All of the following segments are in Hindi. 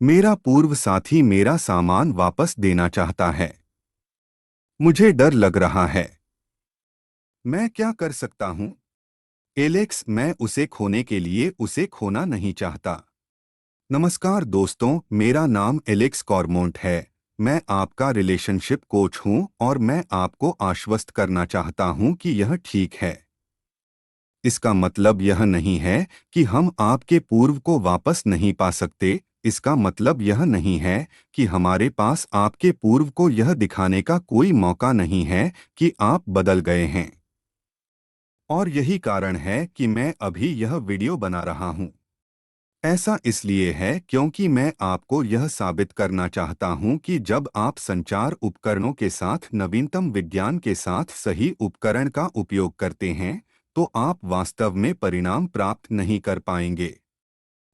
मेरा पूर्व साथी मेरा सामान वापस देना चाहता है। मुझे डर लग रहा है। मैं क्या कर सकता हूँ? एलेक्स, मैं उसे खोने के लिए उसे खोना नहीं चाहता। नमस्कार दोस्तों, मेरा नाम एलेक्स कॉरमोंट है। मैं आपका रिलेशनशिप कोच हूँ और मैं आपको आश्वस्त करना चाहता हूँ कि यह ठीक है। इसका मतलब यह नहीं है कि हम आपके पूर्व को वापस नहीं पा सकते। इसका मतलब यह नहीं है कि हमारे पास आपके पूर्व को यह दिखाने का कोई मौका नहीं है कि आप बदल गए हैं। और यही कारण है कि मैं अभी यह वीडियो बना रहा हूँ। ऐसा इसलिए है क्योंकि मैं आपको यह साबित करना चाहता हूं कि जब आप संचार उपकरणों के साथ नवीनतम विज्ञान के साथ सही उपकरण का उपयोग करते हैं, तो आप वास्तव में परिणाम प्राप्त नहीं कर पाएंगे।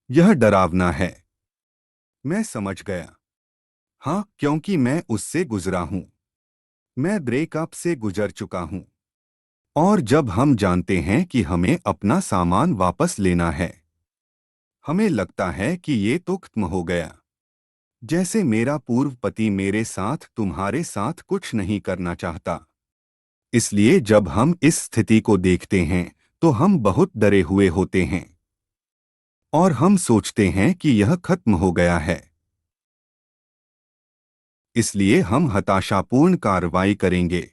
यह डरावना है। मैं समझ गया। हाँ, क्योंकि मैं उससे गुजरा हूं। मैं ब्रेकअप से गुजर चुका हूं। और जब हम जानते हैं कि हमें अपना सामान वापस लेना है, हमें लगता है कि ये तो खत्म हो गया। जैसे मेरा पूर्व पति मेरे साथ तुम्हारे साथ कुछ नहीं करना चाहता। इसलिए जब हम इस स्थिति को देखते हैं तो हम बहुत डरे हुए होते हैं और हम सोचते हैं कि यह खत्म हो गया है। इसलिए हम हताशापूर्ण कार्रवाई करेंगे।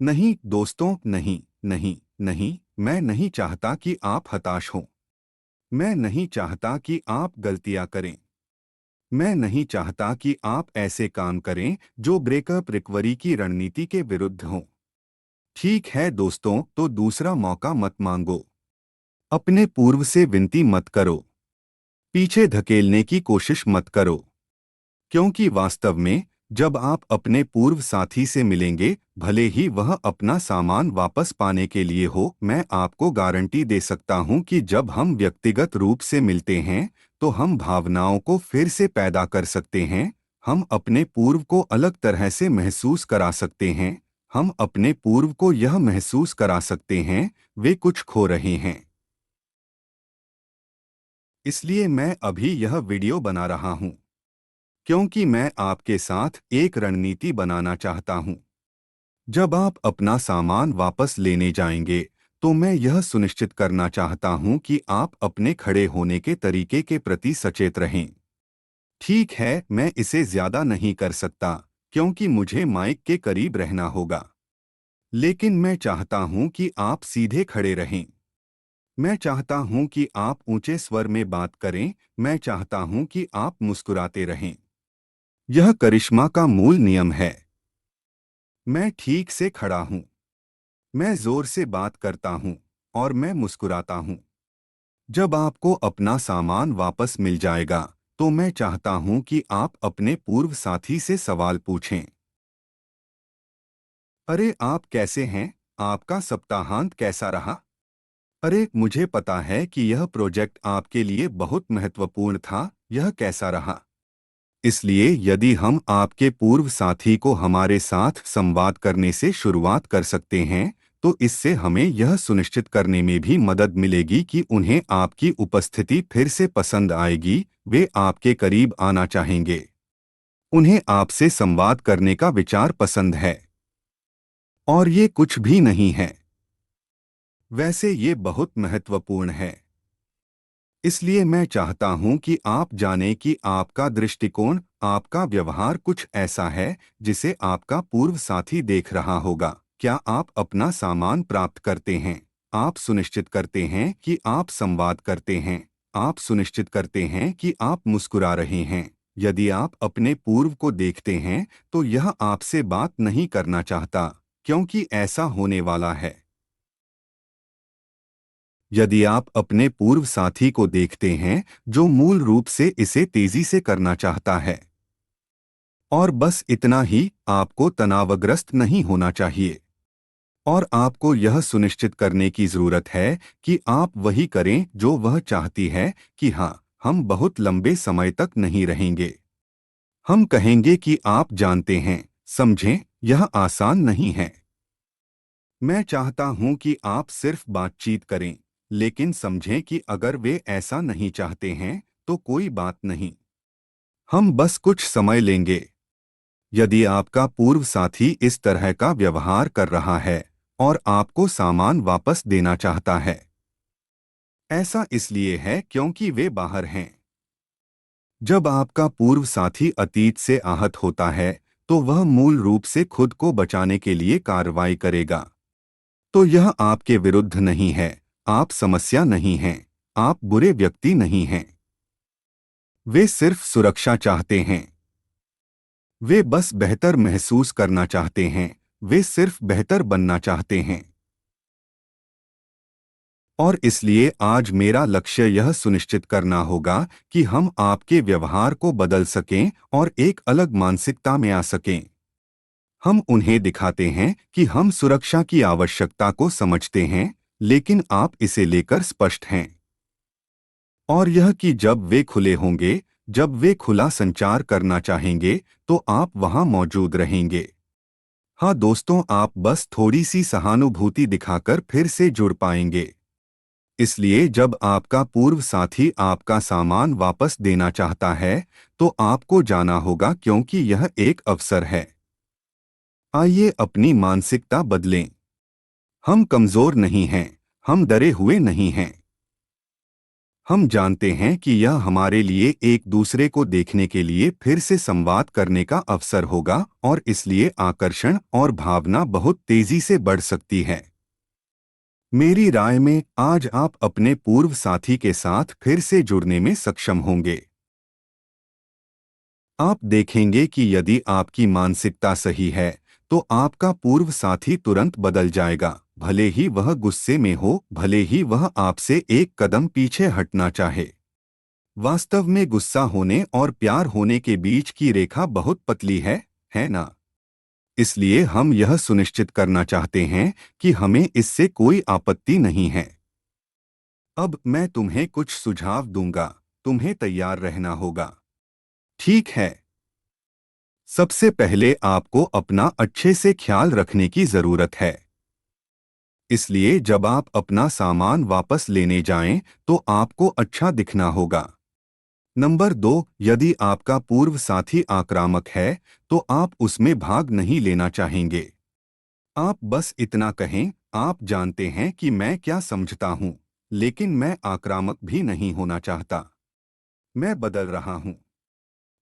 नहीं दोस्तों, नहीं, नहीं, नहीं। मैं नहीं चाहता कि आप हताश हों। मैं नहीं चाहता कि आप गलतियां करें। मैं नहीं चाहता कि आप ऐसे काम करें जो ब्रेकअप रिकवरी की रणनीति के विरुद्ध हों। ठीक है दोस्तों, तो दूसरा मौका मत मांगो। अपने पूर्व से विनती मत करो। पीछे धकेलने की कोशिश मत करो। क्योंकि वास्तव में जब आप अपने पूर्व साथी से मिलेंगे, भले ही वह अपना सामान वापस पाने के लिए हो, मैं आपको गारंटी दे सकता हूं कि जब हम व्यक्तिगत रूप से मिलते हैं तो हम भावनाओं को फिर से पैदा कर सकते हैं। हम अपने पूर्व को अलग तरह से महसूस करा सकते हैं। हम अपने पूर्व को यह महसूस करा सकते हैं वे कुछ खो रहे हैं। इसलिए मैं अभी यह वीडियो बना रहा हूं क्योंकि मैं आपके साथ एक रणनीति बनाना चाहता हूं। जब आप अपना सामान वापस लेने जाएंगे तो मैं यह सुनिश्चित करना चाहता हूं कि आप अपने खड़े होने के तरीके के प्रति सचेत रहें। ठीक है, मैं इसे ज्यादा नहीं कर सकता क्योंकि मुझे माइक के करीब रहना होगा। लेकिन मैं चाहता हूं कि आप सीधे खड़े रहें। मैं चाहता हूं कि आप ऊंचे स्वर में बात करें। मैं चाहता हूं कि आप मुस्कुराते रहें। यह करिश्मा का मूल नियम है। मैं ठीक से खड़ा हूं। मैं जोर से बात करता हूं और मैं मुस्कुराता हूं। जब आपको अपना सामान वापस मिल जाएगा तो मैं चाहता हूं कि आप अपने पूर्व साथी से सवाल पूछें। अरे, आप कैसे हैं? आपका सप्ताहांत कैसा रहा? अरे, मुझे पता है कि यह प्रोजेक्ट आपके लिए बहुत महत्वपूर्ण था। यह कैसा रहा? इसलिए यदि हम आपके पूर्व साथी को हमारे साथ संवाद करने से शुरुआत कर सकते हैं, तो इससे हमें यह सुनिश्चित करने में भी मदद मिलेगी कि उन्हें आपकी उपस्थिति फिर से पसंद आएगी। वे आपके करीब आना चाहेंगे। उन्हें आपसे संवाद करने का विचार पसंद है। और ये कुछ भी नहीं है। वैसे ये बहुत महत्वपूर्ण है। इसलिए मैं चाहता हूं कि आप जानें कि आपका दृष्टिकोण, आपका व्यवहार कुछ ऐसा है जिसे आपका पूर्व साथी देख रहा होगा। क्या आप अपना सामान प्राप्त करते हैं? आप सुनिश्चित करते हैं कि आप संवाद करते हैं। आप सुनिश्चित करते हैं कि आप मुस्कुरा रहे हैं। यदि आप अपने पूर्व को देखते हैं तो यह आपसे बात नहीं करना चाहता, क्योंकि ऐसा होने वाला है। यदि आप अपने पूर्व साथी को देखते हैं जो मूल रूप से इसे तेजी से करना चाहता है। और बस इतना ही, आपको तनावग्रस्त नहीं होना चाहिए। और आपको यह सुनिश्चित करने की जरूरत है कि आप वही करें जो वह चाहती है कि हाँ, हम बहुत लंबे समय तक नहीं रहेंगे। हम कहेंगे कि आप जानते हैं, समझें, यह आसान नहीं है। मैं चाहता हूं कि आप सिर्फ बातचीत करें, लेकिन समझें कि अगर वे ऐसा नहीं चाहते हैं तो कोई बात नहीं। हम बस कुछ समय लेंगे। यदि आपका पूर्व साथी इस तरह का व्यवहार कर रहा है और आपको सामान वापस देना चाहता है, ऐसा इसलिए है क्योंकि वे बाहर हैं। जब आपका पूर्व साथी अतीत से आहत होता है, तो वह मूल रूप से खुद को बचाने के लिए कार्रवाई करेगा। तो यह आपके विरुद्ध नहीं है, आप समस्या नहीं हैं, आप बुरे व्यक्ति नहीं हैं। वे सिर्फ सुरक्षा चाहते हैं। वे बस बेहतर महसूस करना चाहते हैं, वे सिर्फ बेहतर बनना चाहते हैं। और इसलिए आज मेरा लक्ष्य यह सुनिश्चित करना होगा कि हम आपके व्यवहार को बदल सकें और एक अलग मानसिकता में आ सकें। हम उन्हें दिखाते हैं कि हम सुरक्षा की आवश्यकता को समझते हैं, लेकिन आप इसे लेकर स्पष्ट हैं। और यह कि जब वे खुले होंगे, जब वे खुला संचार करना चाहेंगे, तो आप वहां मौजूद रहेंगे। हाँ दोस्तों, आप बस थोड़ी सी सहानुभूति दिखाकर फिर से जुड़ पाएंगे। इसलिए जब आपका पूर्व साथी आपका सामान वापस देना चाहता है, तो आपको जाना होगा क्योंकि यह एक अवसर है। आइए अपनी मानसिकता बदलें। हम कमजोर नहीं हैं, हम डरे हुए नहीं हैं। हम जानते हैं कि यह हमारे लिए एक दूसरे को देखने के लिए फिर से संवाद करने का अवसर होगा और इसलिए आकर्षण और भावना बहुत तेजी से बढ़ सकती है। मेरी राय में आज आप अपने पूर्व साथी के साथ फिर से जुड़ने में सक्षम होंगे। आप देखेंगे कि यदि आपकी मानसिकता सही है, तो आपका पूर्व साथी तुरंत बदल जाएगा, भले ही वह गुस्से में हो, भले ही वह आपसे एक कदम पीछे हटना चाहे। वास्तव में गुस्सा होने और प्यार होने के बीच की रेखा बहुत पतली है ना? इसलिए हम यह सुनिश्चित करना चाहते हैं कि हमें इससे कोई आपत्ति नहीं है। अब मैं तुम्हें कुछ सुझाव दूंगा, तुम्हें तैयार रहना होगा। ठीक है। सबसे पहले आपको अपना अच्छे से ख्याल रखने की जरूरत है। इसलिए जब आप अपना सामान वापस लेने जाएं, तो आपको अच्छा दिखना होगा। नंबर 2, यदि आपका पूर्व साथी आक्रामक है, तो आप उसमें भाग नहीं लेना चाहेंगे। आप बस इतना कहें, आप जानते हैं कि मैं क्या समझता हूं, लेकिन मैं आक्रामक भी नहीं होना चाहता। मैं बदल रहा हूं।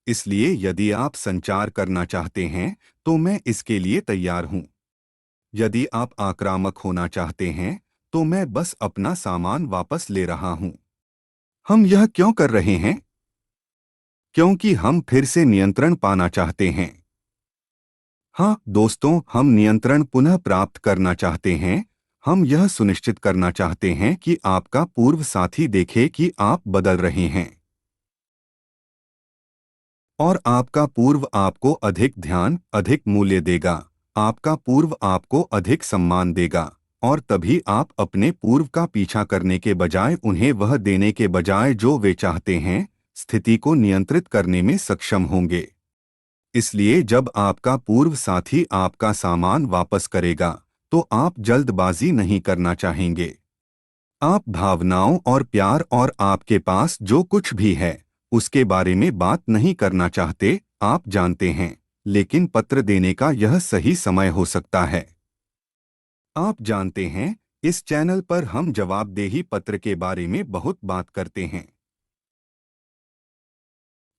इसलिए यदि आप संचार करना चाहते हैं, तो मैं इसके लिए तैयार हूं। यदि आप आक्रामक होना चाहते हैं, तो मैं बस अपना सामान वापस ले रहा हूं। हम यह क्यों कर रहे हैं? क्योंकि हम फिर से नियंत्रण पाना चाहते हैं। हाँ दोस्तों, हम नियंत्रण पुनः प्राप्त करना चाहते हैं। हम यह सुनिश्चित करना चाहते हैं कि आपका पूर्व साथी देखे कि आप बदल रहे हैं। और आपका पूर्व आपको अधिक ध्यान, अधिक मूल्य देगा। आपका पूर्व आपको अधिक सम्मान देगा। और तभी आप अपने पूर्व का पीछा करने के बजाय उन्हें वह देने के बजाय जो वे चाहते हैं, स्थिति को नियंत्रित करने में सक्षम होंगे। इसलिए जब आपका पूर्व साथी आपका सामान वापस करेगा, तो आप जल्दबाजी नहीं करना चाहेंगे। आप भावनाओं और प्यार और आपके पास जो कुछ भी है, उसके बारे में बात नहीं करना चाहते, आप जानते हैं। लेकिन पत्र देने का यह सही समय हो सकता है। आप जानते हैं, इस चैनल पर हम जवाबदेही पत्र के बारे में बहुत बात करते हैं।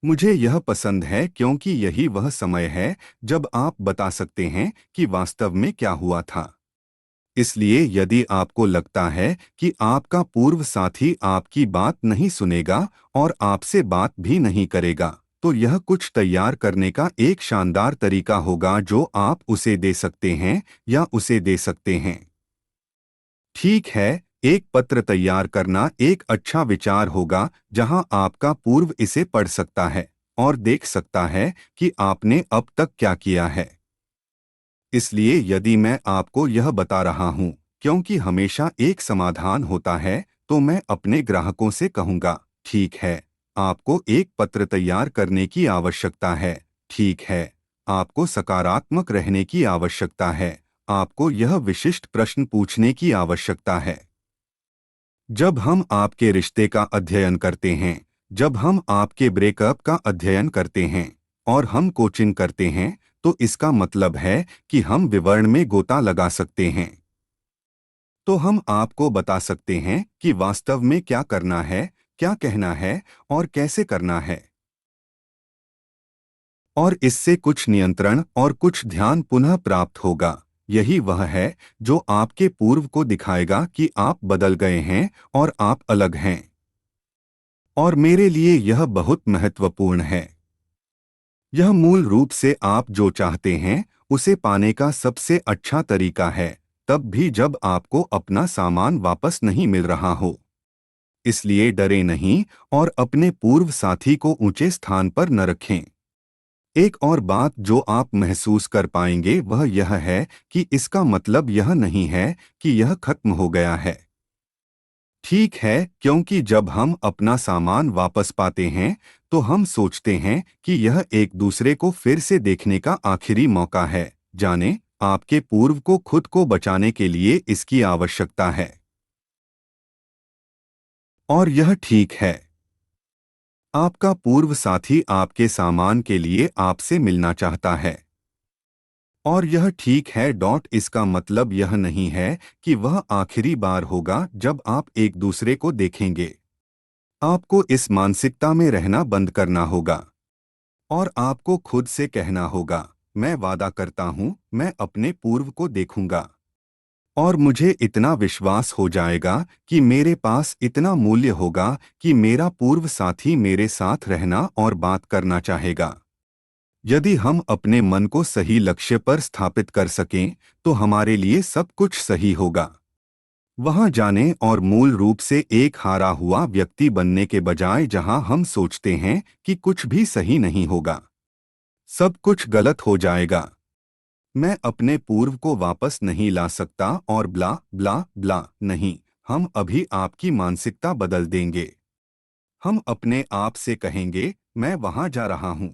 मुझे यह पसंद है क्योंकि यही वह समय है जब आप बता सकते हैं कि वास्तव में क्या हुआ था। इसलिए यदि आपको लगता है कि आपका पूर्व साथी आपकी बात नहीं सुनेगा और आपसे बात भी नहीं करेगा, तो यह कुछ तैयार करने का एक शानदार तरीका होगा जो आप उसे दे सकते हैं या उसे दे सकते हैं। ठीक है, एक पत्र तैयार करना एक अच्छा विचार होगा जहां आपका पूर्व इसे पढ़ सकता है और देख सकता है कि आपने अब तक क्या किया है। इसलिए यदि मैं आपको यह बता रहा हूं, क्योंकि हमेशा एक समाधान होता है, तो मैं अपने ग्राहकों से कहूंगा, ठीक है, आपको एक पत्र तैयार करने की आवश्यकता है। ठीक है, आपको सकारात्मक रहने की आवश्यकता है। आपको यह विशिष्ट प्रश्न पूछने की आवश्यकता है। जब हम आपके रिश्ते का अध्ययन करते हैं, जब हम आपके ब्रेकअप का अध्ययन करते हैं और हम कोचिंग करते हैं, तो इसका मतलब है कि हम विवरण में गोता लगा सकते हैं। तो हम आपको बता सकते हैं कि वास्तव में क्या करना है, क्या कहना है और कैसे करना है। और इससे कुछ नियंत्रण और कुछ ध्यान पुनः प्राप्त होगा। यही वह है जो आपके पूर्व को दिखाएगा कि आप बदल गए हैं और आप अलग हैं। और मेरे लिए यह बहुत महत्वपूर्ण है। यह मूल रूप से आप जो चाहते हैं उसे पाने का सबसे अच्छा तरीका है, तब भी जब आपको अपना सामान वापस नहीं मिल रहा हो। इसलिए डरे नहीं और अपने पूर्व साथी को ऊंचे स्थान पर न रखें। एक और बात जो आप महसूस कर पाएंगे वह यह है कि इसका मतलब यह नहीं है कि यह खत्म हो गया है। ठीक है, क्योंकि जब हम अपना सामान वापस पाते हैं तो हम सोचते हैं कि यह एक दूसरे को फिर से देखने का आखिरी मौका है। जाने, आपके पूर्व को खुद को बचाने के लिए इसकी आवश्यकता है। और यह ठीक है। आपका पूर्व साथी आपके सामान के लिए आपसे मिलना चाहता है। और यह ठीक है। इसका मतलब यह नहीं है कि वह आखिरी बार होगा जब आप एक दूसरे को देखेंगे। आपको इस मानसिकता में रहना बंद करना होगा। और आपको खुद से कहना होगा, मैं वादा करता हूँ मैं अपने पूर्व को देखूंगा। और मुझे इतना विश्वास हो जाएगा कि मेरे पास इतना मूल्य होगा कि मेरा पूर्व साथी मेरे साथ रहना और बात करना चाहेगा। यदि हम अपने मन को सही लक्ष्य पर स्थापित कर सकें तो हमारे लिए सब कुछ सही होगा। वहां जाने और मूल रूप से एक हारा हुआ व्यक्ति बनने के बजाय जहां हम सोचते हैं कि कुछ भी सही नहीं होगा, सब कुछ गलत हो जाएगा, मैं अपने पूर्व को वापस नहीं ला सकता और ब्ला ब्ला ब्ला नहीं। हम अभी आपकी मानसिकता बदल देंगे। हम अपने आप से कहेंगे, मैं वहां जा रहा हूं।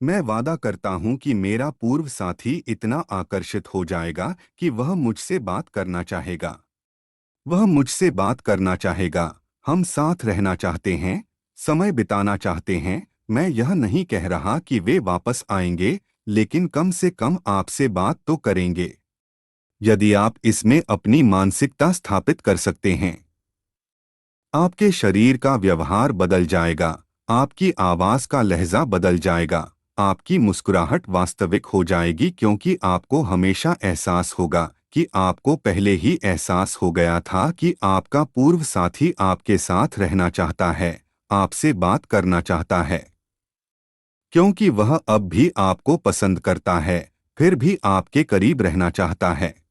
मैं वादा करता हूं कि मेरा पूर्व साथी इतना आकर्षित हो जाएगा कि वह मुझसे बात करना चाहेगा। वह मुझसे बात करना चाहेगा। हम साथ रहना चाहते हैं, समय बिताना चाहते हैं। मैं यह नहीं कह रहा कि वे वापस आएंगे, लेकिन कम से कम आपसे बात तो करेंगे। यदि आप इसमें अपनी मानसिकता स्थापित कर सकते हैं, आपके शरीर का व्यवहार बदल जाएगा, आपकी आवाज का लहजा बदल जाएगा, आपकी मुस्कुराहट वास्तविक हो जाएगी, क्योंकि आपको हमेशा एहसास होगा कि आपको पहले ही एहसास हो गया था कि आपका पूर्व साथी आपके साथ रहना चाहता है, आपसे बात करना चाहता है, क्योंकि वह अब भी आपको पसंद करता है, फिर भी आपके करीब रहना चाहता है।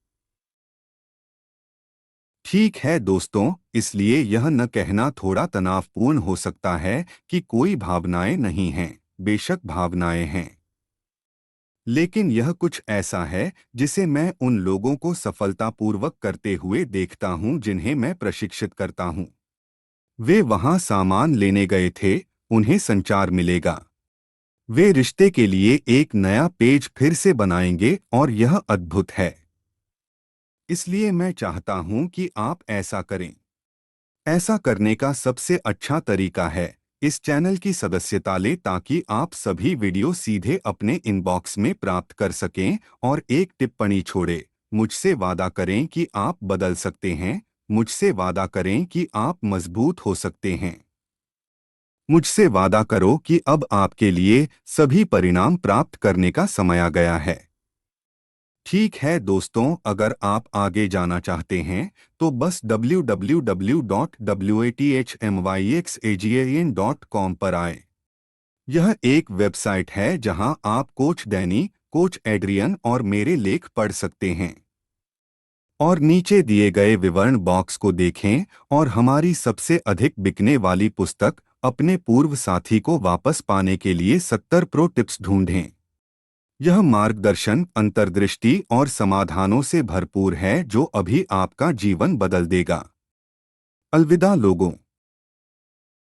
ठीक है दोस्तों, इसलिए यह न कहना थोड़ा तनावपूर्ण हो सकता है कि कोई भावनाएं नहीं हैं। बेशक भावनाएं हैं, लेकिन यह कुछ ऐसा है जिसे मैं उन लोगों को सफलतापूर्वक करते हुए देखता हूं जिन्हें मैं प्रशिक्षित करता हूं। वे वहां सामान लेने गए थे, उन्हें संचार मिलेगा। वे रिश्ते के लिए एक नया पेज फिर से बनाएंगे और यह अद्भुत है। इसलिए मैं चाहता हूं कि आप ऐसा करें। ऐसा करने का सबसे अच्छा तरीका है इस चैनल की सदस्यता लें, ताकि आप सभी वीडियो सीधे अपने इनबॉक्स में प्राप्त कर सकें और एक टिप्पणी छोड़ें। मुझसे वादा करें कि आप बदल सकते हैं। मुझसे वादा करें कि आप मजबूत हो सकते हैं। मुझसे वादा करो कि अब आपके लिए सभी परिणाम प्राप्त करने का समय आ गया है। ठीक है दोस्तों, अगर आप आगे जाना चाहते हैं तो बस www.wathmyxagan.com पर आएं। यह एक वेबसाइट है जहां आप कोच डैनी, कोच एड्रियन और मेरे लेख पढ़ सकते हैं। और नीचे दिए गए विवरण बॉक्स को देखें और हमारी सबसे अधिक बिकने वाली पुस्तक अपने पूर्व साथी को वापस पाने के लिए 70 प्रो टिप्स ढूंढें। यह मार्गदर्शन, अंतर्दृष्टि और समाधानों से भरपूर है जो अभी आपका जीवन बदल देगा। अलविदा लोगों।